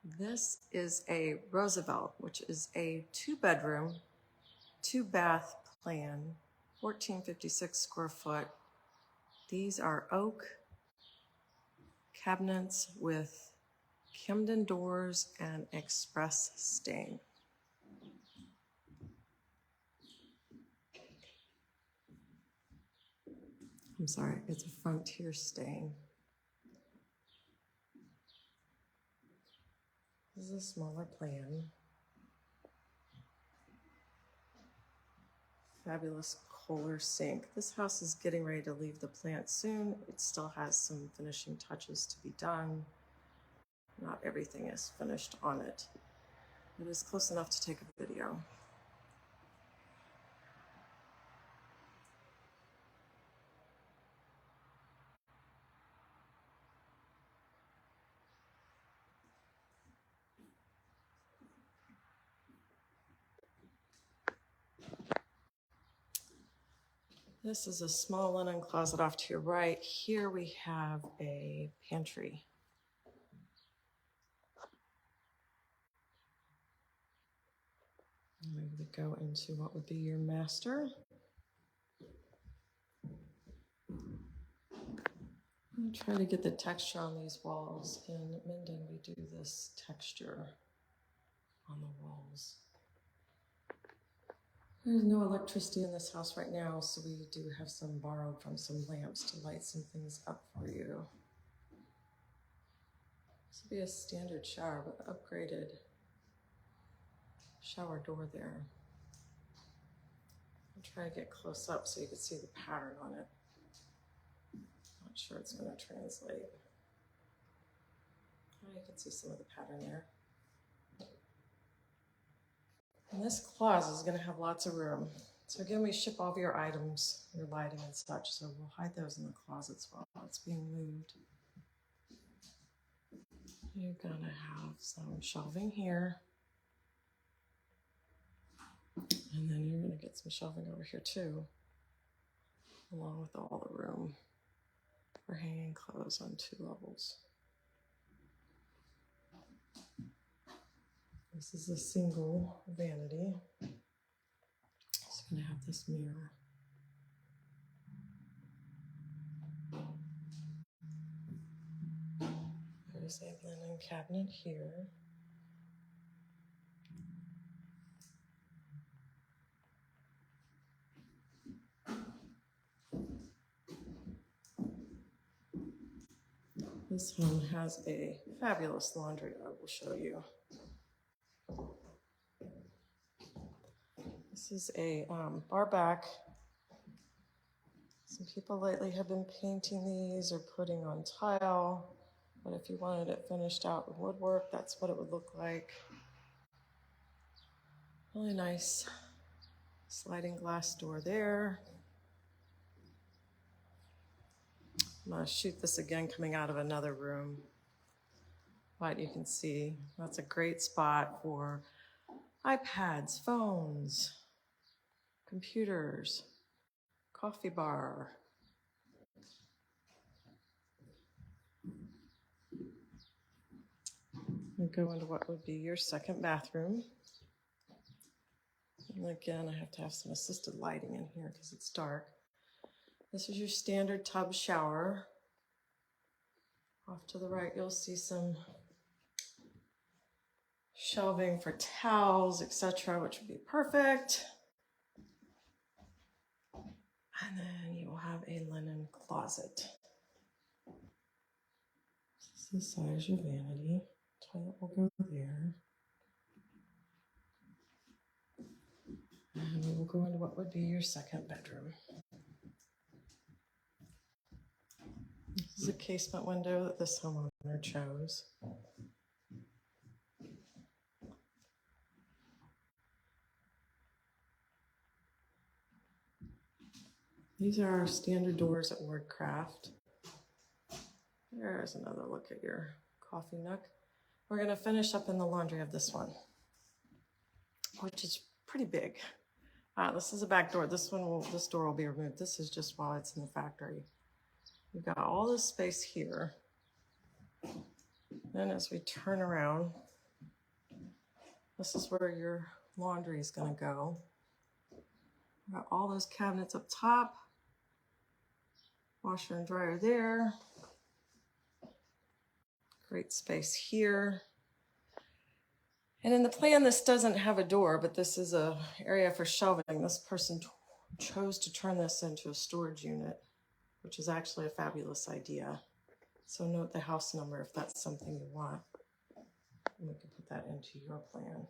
This is a Roosevelt, which is a 2-bedroom, 2-bath plan, 1456 square foot. These are oak cabinets with Camden doors and express stain. I'm sorry, it's a frontier stain. This is a smaller plan. Fabulous Kohler sink. This house is getting ready to leave the plant soon. It still has some finishing touches to be done. Not everything is finished on it. It is close enough to take a video. This is a small linen closet off to your right. Here we have a pantry. We would go into what would be your master. I'm trying to get the texture on these walls. In Minden, we do this texture on the walls. There's no electricity in this house right now, so we do have some borrowed from some lamps to light some things up for you. This would be a standard shower, but upgraded shower door there. I'll try to get close up so you can see the pattern on it. Not sure it's going to translate. Oh, you can see some of the pattern there. And this closet is going to have lots of room. So again, we ship all of your items, your lighting and such, so we'll hide those in the closets while it's being moved. You're going to have some shelving here. And then you're going to get some shelving over here too, along with all the room for hanging clothes on 2 levels. This is a single vanity. It's going to have this mirror. There's a linen cabinet here. This home has a fabulous laundry I will show you. This is a bar back. Some people lately have been painting these or putting on tile, but if you wanted it finished out with woodwork, that's what it would look like. Really nice sliding glass door there. I'm going to shoot this again coming out of another room. But you can see that's a great spot for iPads, phones, computers, coffee bar. We go into what would be your second bathroom. And again, I have to have some assisted lighting in here because it's dark. This is your standard tub shower. Off to the right, you'll see some shelving for towels, etc., which would be perfect. And then you will have a linen closet. This is the size of your vanity. Toilet will go there. And we will go into what would be your second bedroom. This is a casement window that this homeowner chose. These are our standard doors at Wardcraft. There's another look at your coffee nook. We're going to finish up in the laundry of this one, which is pretty big. This is a back door. This door will be removed. This is just while it's in the factory. We've got all this space here. Then as we turn around, This is where your laundry is going to go. Got all those cabinets up top. Washer and dryer there. Great space here. And in the plan, this doesn't have a door, but this is an area for shelving. This person chose to turn this into a storage unit, which is actually a fabulous idea. So note the house number if that's something you want. And we can put that into your plan.